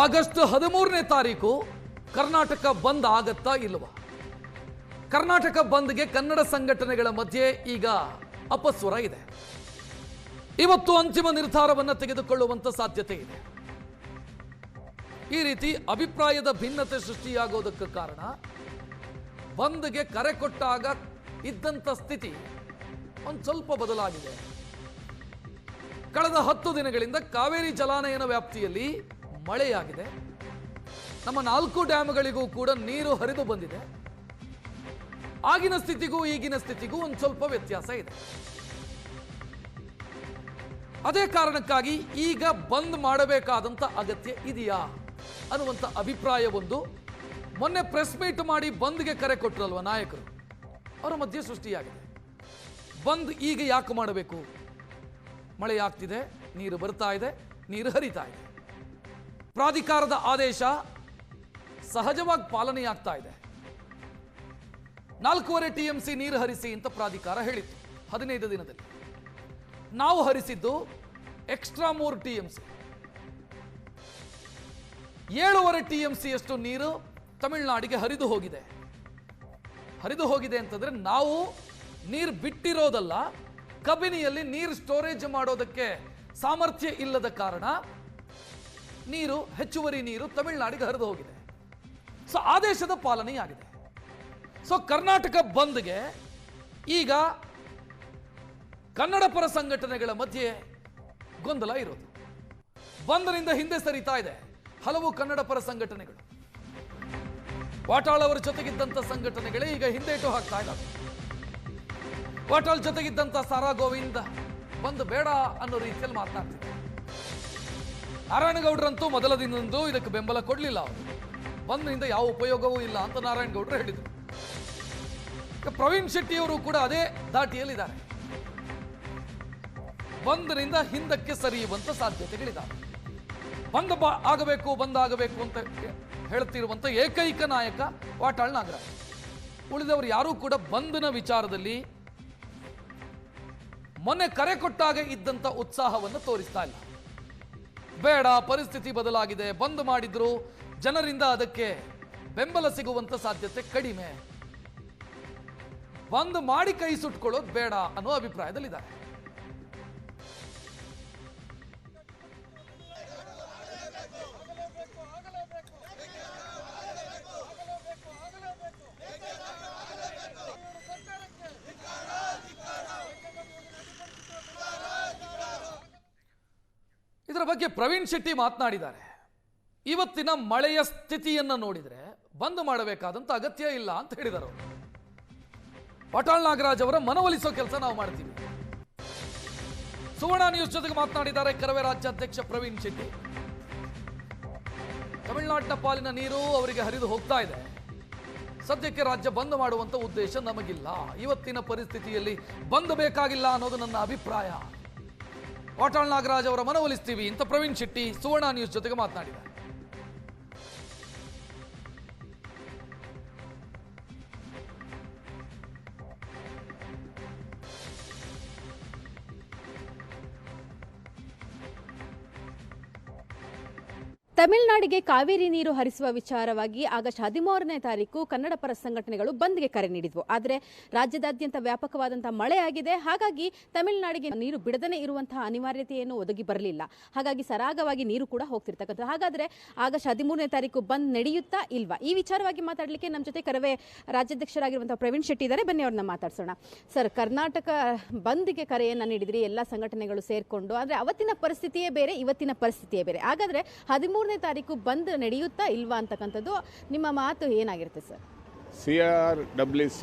August 13ನೇ ತಾರೀಕು ಕರ್ನಾಟಕ ಬಂದ್ ಆಗತ್ತಾ ಇಲ್ವಾ? ಕರ್ನಾಟಕ ಬಂದ್ಗೆ ಕನ್ನಡ ಸಂಘಟನೆಗಳ ಮಧ್ಯೆ ಈಗ ಅಪಸ್ವರ ಇದೆ. ಇವತ್ತು ಅಂತಿಮ ನಿರ್ಧಾರವನ್ನು ತೆಗೆದುಕೊಳ್ಳುವಂತ ಸಾಧ್ಯತೆ ಇದೆ. ಈ ರೀತಿ ಅಭಿಪ್ರಾಯದ ಭಿನ್ನತೆ ಸೃಷ್ಟಿಯಾಗೋದಕ್ಕೆ ಕಾರಣ ಬಂದ್ಗೆ ಕರೆ ಕೊಟ್ಟಾಗ ಇದ್ದಂತ ಸ್ಥಿತಿ ಒಂದು ಸ್ವಲ್ಪ ಬದಲಾಗಿದೆ. ಕಳೆದ 10 ದಿನಗಳಿಂದ ಕಾವೇರಿ ಜಲಾನಯನ ವ್ಯಾಪ್ತಿಯಲ್ಲಿ ಮಳೆಯಾಗಿದೆ. ನಮ್ಮ 4 ಡ್ಯಾಮ್ಗಳಿಗೂ ಕೂಡ ನೀರು ಹರಿದು ಬಂದಿದೆ. ಆಗಿನ ಸ್ಥಿತಿಗೂ ಈಗಿನ ಸ್ಥಿತಿಗೂ ಒಂದು ಸ್ವಲ್ಪ ವ್ಯತ್ಯಾಸ ಇದೆ. ಅದೇ ಕಾರಣಕ್ಕಾಗಿ ಈಗ ಬಂದ್ ಮಾಡಬೇಕಾದಂತ ಅಗತ್ಯ ಇದೆಯಾ ಅನ್ನುವಂಥ ಅಭಿಪ್ರಾಯ ಒಂದು ಮೊನ್ನೆ ಪ್ರೆಸ್ ಮೀಟ್ ಮಾಡಿ ಬಂದ್ಗೆ ಕರೆ ಕೊಟ್ಟರಲ್ವ ನಾಯಕರು, ಅವರ ಮಧ್ಯೆ ಸೃಷ್ಟಿಯಾಗಿದೆ. ಬಂದ್ ಈಗ ಯಾಕೆ ಮಾಡಬೇಕು? ಮಳೆ ಆಗ್ತಿದೆ, ನೀರು ಬರ್ತಾ ಇದೆ, ನೀರು ಹರಿತಾ ಇದೆ, ಪ್ರಾಧಿಕಾರದ ಆದೇಶ ಸಹಜವಾಗಿ ಪಾಲನೆಯಾಗ್ತಾ ಇದೆ. 4.5 TMC ನೀರು ಹರಿಸಿ ಅಂತ ಪ್ರಾಧಿಕಾರ ಹೇಳಿತ್ತು 15 ದಿನದಲ್ಲಿ. ನಾವು ಹರಿಸಿದ್ದು ಎಕ್ಸ್ಟ್ರಾ 3 TMC. 7.5 TMC ಅಷ್ಟು ನೀರು ತಮಿಳುನಾಡಿಗೆ ಹರಿದು ಹೋಗಿದೆ. ಹರಿದು ಹೋಗಿದೆ ಅಂತಂದ್ರೆ ನಾವು ನೀರು ಬಿಟ್ಟಿರೋದಲ್ಲ, ಕಬಿನಿಯಲ್ಲಿ ನೀರು ಸ್ಟೋರೇಜ್ ಮಾಡೋದಕ್ಕೆ ಸಾಮರ್ಥ್ಯ ಇಲ್ಲದ ಕಾರಣ ನೀರು, ಹೆಚ್ಚುವರಿ ನೀರು ತಮಿಳುನಾಡಿಗೆ ಹರಿದು ಹೋಗಿದೆ. ಸೊ ಆದೇಶದ ಪಾಲನೆಯಾಗಿದೆ. ಸೊ ಕರ್ನಾಟಕ ಬಂದ್ಗೆ ಈಗ ಕನ್ನಡ ಪರ ಸಂಘಟನೆಗಳ ಮಧ್ಯೆ ಗೊಂದಲ ಇರೋದು. ಬಂದ್ನಿಂದ ಹಿಂದೆ ಸರಿತಾ ಇದೆ ಹಲವು ಕನ್ನಡ ಪರ ಸಂಘಟನೆಗಳು. ವಾಟಾಳ್ ಅವರ ಜೊತೆಗಿದ್ದಂತ ಸಂಘಟನೆಗಳೇ ಈಗ ಹಿಂದೇಟು ಹಾಕ್ತಾ ಇದ್ದಾವೆ. ವಾಟಾಳ್ ಜೊತೆಗಿದ್ದಂತ ಸಾರಾ ಗೋವಿಂದ ಬಂದ್ ಬೇಡ ಅನ್ನೋ ರೀತಿಯಲ್ಲಿ ಮಾತನಾಡ್ತಿದ್ದಾರೆ. ನಾರಾಯಣಗೌಡರಂತೂ ಮೊದಲ ದಿನದಂದು ಇದಕ್ಕೆ ಬೆಂಬಲ ಕೊಡಲಿಲ್ಲ. ಅವರು ಬಂದ್ನಿಂದ ಯಾವ ಉಪಯೋಗವೂ ಇಲ್ಲ ಅಂತ ನಾರಾಯಣಗೌಡರು ಹೇಳಿದರು. ಪ್ರವೀಣ್ ಶೆಟ್ಟಿ ಅವರು ಕೂಡ ಅದೇ ದಾಟಿಯಲ್ಲಿದ್ದಾರೆ. ಬಂದ್ನಿಂದ ಹಿಂದಕ್ಕೆ ಸರಿಯುವಂತ ಸಾಧ್ಯತೆಗಳಿದ್ದಾವೆ. ಬಂದ್ ಆಗಬೇಕು ಅಂತ ಹೇಳ್ತಿರುವಂತ ಏಕೈಕ ನಾಯಕ ವಾಟಾಳ್ ನಾಗರಾಜ್. ಉಳಿದವರು ಯಾರೂ ಕೂಡ ಬಂದ್ನ ವಿಚಾರದಲ್ಲಿ ಮೊನ್ನೆ ಕರೆ ಕೊಟ್ಟಾಗ ಇದ್ದಂತ ಉತ್ಸಾಹವನ್ನು ತೋರಿಸ್ತಾ ಇಲ್ಲ. ಬೇಡ, ಪರಿಸ್ಥಿತಿ ಬದಲಾಗಿದೆ, ಬಂದ್ ಮಾಡಿದ್ರು ಜನರಿಂದ ಅದಕ್ಕೆ ಬೆಂಬಲ ಸಿಗುವಂತ ಸಾಧ್ಯತೆ ಕಡಿಮೆ, ಬಂದ್ ಮಾಡಿ ಕೈ ಸುಟ್ಕೊಳ್ಳೋದು ಬೇಡ ಅನ್ನೋ ಅಭಿಪ್ರಾಯದಲ್ಲಿದ್ದಾರೆ. ಇದರ ಬಗ್ಗೆ ಪ್ರವೀಣ್ ಶೆಟ್ಟಿ ಮಾತನಾಡಿದ್ದಾರೆ. ಇವತ್ತಿನ ಮಳೆಯ ಸ್ಥಿತಿಯನ್ನು ನೋಡಿದರೆ ಬಂದ್ ಮಾಡಬೇಕಾದಂತ ಅಗತ್ಯ ಇಲ್ಲ ಅಂತ ಹೇಳಿದರು. ವಾಟಾಳ್ ನಾಗರಾಜ್ ಅವರ ಮನವೊಲಿಸೋ ಕೆಲಸ ನಾವು ಮಾಡ್ತೀವಿ. ಸುವರ್ಣ ನ್ಯೂಸ್ ಜೊತೆಗೆ ಮಾತನಾಡಿದ್ದಾರೆ ಕರವೇ ರಾಜ್ಯಾಧ್ಯಕ್ಷ ಪ್ರವೀಣ್ ಶೆಟ್ಟಿ. ತಮಿಳುನಾಡಿನ ಪಾಲಿನ ನೀರು ಅವರಿಗೆ ಹರಿದು ಹೋಗ್ತಾ ಇದೆ. ಸದ್ಯಕ್ಕೆ ರಾಜ್ಯ ಬಂದ್ ಮಾಡುವಂತ ಉದ್ದೇಶ ನಮಗಿಲ್ಲ. ಇವತ್ತಿನ ಪರಿಸ್ಥಿತಿಯಲ್ಲಿ ಬಂದ್ ಬೇಕಾಗಿಲ್ಲ ಅನ್ನೋದು ನನ್ನ ಅಭಿಪ್ರಾಯ. ವಾಟಾಳ್ ನಾಗರಾಜ್ ಅವರ ಮನವೊಲಿಸ್ತೀವಿ ಅಂತ ಪ್ರವೀಣ್ ಶೆಟ್ಟಿ ಸುವರ್ಣ ನ್ಯೂಸ್ ಜೊತೆಗೆ ಮಾತನಾಡಿದ್ದಾರೆ. ತಮಿಳುನಾಡಿಗೆ ಕಾವೇರಿ ನೀರು ಹರಿಸುವ ವಿಚಾರವಾಗಿ ಆಗಸ್ಟ್ 13ನೇ ತಾರೀಕು ಕನ್ನಡ ಪರ ಸಂಘಟನೆಗಳು ಬಂದ್ಗೆ ಕರೆ ನೀಡಿದ್ವು. ಆದರೆ ರಾಜ್ಯದಾದ್ಯಂತ ವ್ಯಾಪಕವಾದಂತಹ ಮಳೆ ಆಗಿದೆ. ಹಾಗಾಗಿ ತಮಿಳುನಾಡಿಗೆ ನೀರು ಬಿಡದೇ ಇರುವಂತಹ ಅನಿವಾರ್ಯತೆಯನ್ನು ಒದಗಿ ಬರಲಿಲ್ಲ. ಹಾಗಾಗಿ ಸರಾಗವಾಗಿ ನೀರು ಕೂಡ ಹೋಗ್ತಿರ್ತಕ್ಕಂಥ. ಹಾಗಾದ್ರೆ ಆಗಸ್ಟ್ 13ನೇ ತಾರೀಕು ಬಂದ್ ನಡೆಯುತ್ತಾ ಇಲ್ವಾ? ಈ ವಿಚಾರವಾಗಿ ಮಾತಾಡಲಿಕ್ಕೆ ನಮ್ಮ ಜೊತೆ ಕರವೇ ರಾಜ್ಯಾಧ್ಯಕ್ಷರಾಗಿರುವಂತಹ ಪ್ರವೀಣ್ ಶೆಟ್ಟಿ ಇದ್ದಾರೆ. ಬನ್ನಿ ಅವ್ರನ್ನ ಮಾತಾಡ್ಸೋಣ. ಸರ್, ಕರ್ನಾಟಕ ಬಂದ್ಗೆ ಕರೆಯನ್ನ ನೀಡಿದ್ರಿ ಎಲ್ಲ ಸಂಘಟನೆಗಳು ಸೇರ್ಕೊಂಡು. ಆದ್ರೆ ಅವತ್ತಿನ ಪರಿಸ್ಥಿತಿಯೇ ಬೇರೆ, ಇವತ್ತಿನ ಪರಿಸ್ಥಿತಿಯೇ ಬೇರೆ. ಹಾಗಾದ್ರೆ 13ನೇ ತಾರೀಕು ಬಂದ್ ನಡೆಯುತ್ತಾ ಇಲ್ವಾ ಅಂತಕ್ಕಂಥದ್ದು ನಿಮ್ಮ ಮಾತು ಏನಾಗಿರುತ್ತೆ ಸರ್? CRWC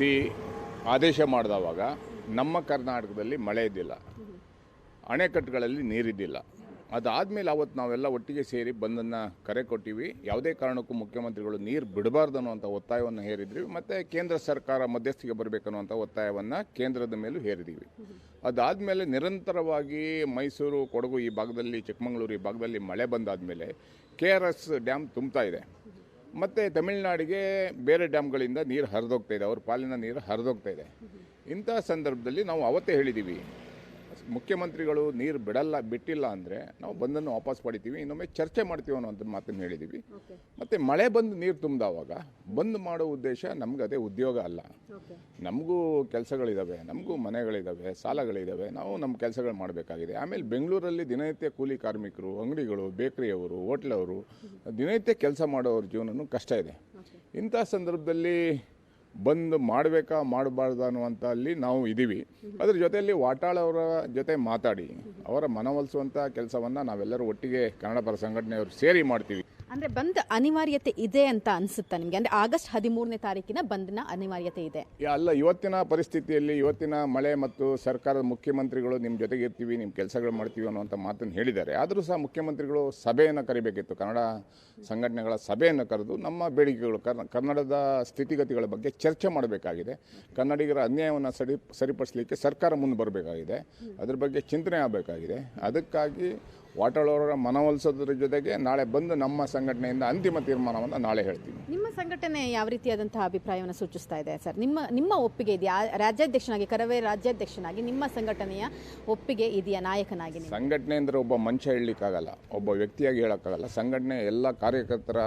ಆದೇಶ ಮಾಡಿದವಾಗ ನಮ್ಮ ಕರ್ನಾಟಕದಲ್ಲಿ ಮಳೆ ಇದ್ದಿಲ್ಲ, ಅಣೆಕಟ್ಟುಗಳಲ್ಲಿ ನೀರಿದ್ದಿಲ್ಲ. ಅದಾದಮೇಲೆ ಅವತ್ತು ನಾವೆಲ್ಲ ಒಟ್ಟಿಗೆ ಸೇರಿ ಬಂದನ್ನು ಕರೆ ಕೊಟ್ಟಿವಿ. ಯಾವುದೇ ಕಾರಣಕ್ಕೂ ಮುಖ್ಯಮಂತ್ರಿಗಳು ನೀರು ಬಿಡಬಾರ್ದು ಅನ್ನುವಂಥ ಒತ್ತಾಯವನ್ನು ಹೇರಿದ್ವಿ. ಮತ್ತು ಕೇಂದ್ರ ಸರ್ಕಾರ ಮಧ್ಯಸ್ಥಿಗೆ ಬರಬೇಕನ್ನುವಂಥ ಒತ್ತಾಯವನ್ನು ಕೇಂದ್ರದ ಮೇಲೂ ಹೇರಿದ್ದೀವಿ. ಅದಾದಮೇಲೆ ನಿರಂತರವಾಗಿ ಮೈಸೂರು, ಕೊಡಗು ಈ ಭಾಗದಲ್ಲಿ, ಚಿಕ್ಕಮಗಳೂರು ಈ ಭಾಗದಲ್ಲಿ ಮಳೆ ಬಂದಾದಮೇಲೆ KRS ಡ್ಯಾಮ್ ತುಂಬ್ತಾ ಇದೆ. ಮತ್ತು ತಮಿಳುನಾಡಿಗೆ ಬೇರೆ ಡ್ಯಾಮ್ಗಳಿಂದ ನೀರು ಹರಿದೋಗ್ತಾ ಇದೆ, ಅವ್ರ ಪಾಲಿನ ನೀರು ಹರಿದೋಗ್ತಾ ಇದೆ. ಇಂಥ ಸಂದರ್ಭದಲ್ಲಿ ನಾವು ಅವತ್ತೇ ಹೇಳಿದ್ದೀವಿ, ಮುಖ್ಯಮಂತ್ರಿಗಳು ನೀರು ಬಿಟ್ಟಿಲ್ಲ ಅಂದರೆ ನಾವು ಬಂದನ್ನು ವಾಪಸ್ ಪಡಿತೀವಿ, ಇನ್ನೊಮ್ಮೆ ಚರ್ಚೆ ಮಾಡ್ತೀವಿ ಅನ್ನೋಂಥ ಮಾತನ್ನು ಹೇಳಿದ್ದೀವಿ. ಮತ್ತು ಮಳೆ ಬಂದು ನೀರು ತುಂಬಿದವಾಗ ಬಂದ್ ಮಾಡೋ ಉದ್ದೇಶ ನಮ್ಗೆ ಅದೇ ಉದ್ಯೋಗ ಅಲ್ಲ. ನಮಗೂ ಕೆಲಸಗಳಿದ್ದಾವೆ, ನಮಗೂ ಮನೆಗಳಿದ್ದಾವೆ, ಸಾಲಗಳಿದ್ದಾವೆ, ನಾವು ನಮ್ಮ ಕೆಲಸಗಳು ಮಾಡಬೇಕಾಗಿದೆ. ಆಮೇಲೆ ಬೆಂಗಳೂರಲ್ಲಿ ದಿನನಿತ್ಯ ಕೂಲಿ ಕಾರ್ಮಿಕರು, ಅಂಗಡಿಗಳು, ಬೇಕರಿಯವರು, ಹೋಟ್ಲವರು ದಿನನಿತ್ಯ ಕೆಲಸ ಮಾಡೋವ್ರ ಜೀವನನೂ ಕಷ್ಟ ಇದೆ. ಇಂಥ ಸಂದರ್ಭದಲ್ಲಿ ಬಂದ್ ಮಾಡಬೇಕಾ ಮಾಡಬಾರ್ದು ಅನ್ನುವಂಥ ಅಲ್ಲಿ ನಾವು ಇದ್ದೀವಿ. ಅದ್ರ ಜೊತೆಯಲ್ಲಿ ವಾಟಾಳ್ ಅವರ ಜೊತೆ ಮಾತಾಡಿ ಅವರ ಮನವೊಲಿಸುವಂಥ ಕೆಲಸವನ್ನು ನಾವೆಲ್ಲರೂ ಒಟ್ಟಿಗೆ ಕನ್ನಡ ಪರ ಸಂಘಟನೆಯವರು ಸೇರಿ ಮಾಡ್ತೀವಿ. ಅಂದ್ರೆ ಬಂದ್ ಅನಿವಾರ್ಯತೆ ಇದೆ ಅಂತ ಅನ್ಸುತ್ತಾ ನಿಮಗೆ? ಅಂದ್ರೆ ಆಗಸ್ಟ್ 13ನೇ ತಾರೀಕಿನ ಬಂದ್ನ ಅನಿವಾರ್ಯತೆ ಇದೆ ಅಲ್ಲ, ಇವತ್ತಿನ ಪರಿಸ್ಥಿತಿಯಲ್ಲಿ ಇವತ್ತಿನ ಮಳೆ ಮತ್ತು ಸರ್ಕಾರದ ಮುಖ್ಯಮಂತ್ರಿಗಳು ನಿಮ್ಮ ಜೊತೆಗೆ ಇರ್ತೀವಿ, ನಿಮ್ಮ ಕೆಲಸಗಳು ಮಾಡ್ತೀವಿ ಅನ್ನುವಂಥ ಮಾತನ್ನು ಹೇಳಿದ್ದಾರೆ. ಆದರೂ ಸಹ ಮುಖ್ಯಮಂತ್ರಿಗಳು ಸಭೆಯನ್ನು ಕರಿಬೇಕಿತ್ತು, ಕನ್ನಡ ಸಂಘಟನೆಗಳ ಸಭೆಯನ್ನು ಕರೆದು ನಮ್ಮ ಬೇಡಿಕೆಗಳು ಕನ್ನಡದ ಸ್ಥಿತಿಗತಿಗಳ ಬಗ್ಗೆ ಚರ್ಚೆ ಮಾಡಬೇಕಾಗಿದೆ. ಕನ್ನಡಿಗರ ಅನ್ಯಾಯವನ್ನು ಸರಿಪಡಿಸಲಿಕ್ಕೆ ಸರ್ಕಾರ ಮುಂದೆ ಬರಬೇಕಾಗಿದೆ, ಅದ್ರ ಬಗ್ಗೆ ಚಿಂತನೆ ಆಗಬೇಕಾಗಿದೆ. ಅದಕ್ಕಾಗಿ ವಾಟಾಳ್ ಅವರ ಮನವೊಲಿಸೋದ್ರ ಜೊತೆಗೆ ನಾಳೆ ಬಂದು ನಮ್ಮ ಸಂಘಟನೆಯಿಂದ ಅಂತಿಮ ತೀರ್ಮಾನವನ್ನು ನಾಳೆ ಹೇಳ್ತೀವಿ. ನಿಮ್ಮ ಸಂಘಟನೆ ಯಾವ ರೀತಿಯಾದಂತಹ ಅಭಿಪ್ರಾಯವನ್ನು ಸೂಚಿಸ್ತಾ ಇದೆ ಸರ್? ನಿಮ್ಮ ಒಪ್ಪಿಗೆ ಇದೆಯಾ? ರಾಜ್ಯಾಧ್ಯಕ್ಷನಾಗಿ, ಕರವೇ ರಾಜ್ಯಾಧ್ಯಕ್ಷನಾಗಿ ನಿಮ್ಮ ಸಂಘಟನೆಯ ಒಪ್ಪಿಗೆ ಇದೆಯಾ ನಾಯಕನಾಗಿ? ಸಂಘಟನೆ ಅಂದರೆ ಒಬ್ಬ ಮನುಷ್ಯ ಹೇಳಲಿಕ್ಕಾಗಲ್ಲ, ಒಬ್ಬ ವ್ಯಕ್ತಿಯಾಗಿ ಹೇಳೋಕ್ಕಾಗಲ್ಲ. ಸಂಘಟನೆ ಎಲ್ಲ ಕಾರ್ಯಕರ್ತರ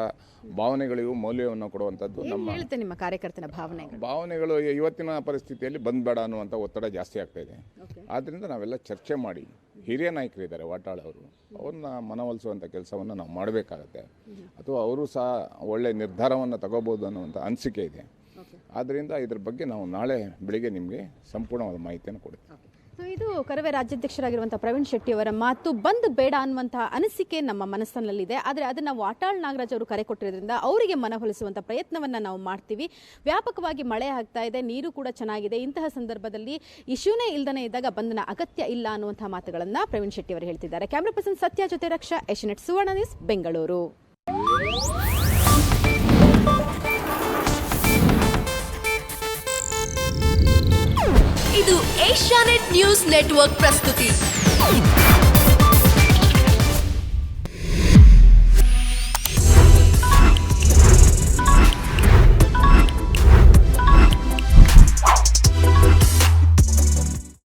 ಭಾವನೆಗಳಿಗೂ ಮೌಲ್ಯವನ್ನು ಕೊಡುವಂಥದ್ದು. ಹೇಳುತ್ತೆ ನಿಮ್ಮ ಕಾರ್ಯಕರ್ತನ ಭಾವನೆಗಳು ಇವತ್ತಿನ ಪರಿಸ್ಥಿತಿಯಲ್ಲಿ ಬಂದ್ಬೇಡ ಅನ್ನುವಂಥ ಒತ್ತಡ ಜಾಸ್ತಿ ಆಗ್ತಾ ಇದೆ. ಆದ್ದರಿಂದ ನಾವೆಲ್ಲ ಚರ್ಚೆ ಮಾಡಿ, ಹಿರಿಯ ನಾಯಕರಿದ್ದಾರೆ ವಾಟಾಳ್ ಅವರು, ಅವ್ರನ್ನ ಮನವೊಲಿಸುವಂಥ ಕೆಲಸವನ್ನು ನಾವು ಮಾಡಬೇಕಾಗತ್ತೆ. ಅಥವಾ ಅವರು ಸಹ ಒಳ್ಳೆಯ ನಿರ್ಧಾರವನ್ನು ತಗೋಬೋದು ಅನ್ನುವಂಥ ಅನಿಸಿಕೆ ಇದೆ. ಆದ್ದರಿಂದ ಇದ್ರ ಬಗ್ಗೆ ನಾವು ನಾಳೆ ಬೆಳಿಗ್ಗೆ ನಿಮಗೆ ಸಂಪೂರ್ಣವಾದ ಮಾಹಿತಿಯನ್ನು ಕೊಡ್ತೀವಿ. ಸೊ ಇದು ಕರವೇ ರಾಜ್ಯಾಧ್ಯಕ್ಷರಾಗಿರುವಂತಹ ಪ್ರವೀಣ್ ಶೆಟ್ಟಿ ಅವರ ಮಾತು. ಬಂದ್ ಬೇಡ ಅನ್ನುವಂತಹ ಅನಿಸಿಕೆ ನಮ್ಮ ಮನಸ್ಸಿನಲ್ಲಿದೆ, ಆದರೆ ಅದನ್ನು ವಾಟಾಳ್ ನಾಗರಾಜ್ ಅವರು ಕರೆ ಕೊಟ್ಟಿರೋದ್ರಿಂದ ಅವರಿಗೆ ಮನವೊಲಿಸುವಂಥ ಪ್ರಯತ್ನವನ್ನು ನಾವು ಮಾಡ್ತೀವಿ. ವ್ಯಾಪಕವಾಗಿ ಮಳೆ ಆಗ್ತಾ ಇದೆ, ನೀರು ಕೂಡ ಚೆನ್ನಾಗಿದೆ. ಇಂತಹ ಸಂದರ್ಭದಲ್ಲಿ ಇಶ್ಯೂನೇ ಇಲ್ದನೇ ಇದ್ದಾಗ ಬಂದ್ನ ಅಗತ್ಯ ಇಲ್ಲ ಅನ್ನುವಂತಹ ಮಾತುಗಳನ್ನು ಪ್ರವೀಣ್ ಶೆಟ್ಟಿ ಅವರು ಹೇಳ್ತಿದ್ದಾರೆ. ಕ್ಯಾಮ್ರಾ ಪರ್ಸನ್ ಸತ್ಯ ಜೊತೆ ರಕ್ಷಾ, ಏಷ್ಯಾನೆಟ್ ಸುವರ್ಣ ನ್ಯೂಸ್, ಬೆಂಗಳೂರು. ಇದು ಏಷ್ಯಾನೆಟ್ ನ್ಯೂಸ್ ನೆಟ್ವರ್ಕ್ ಪ್ರಸ್ತುತಿ.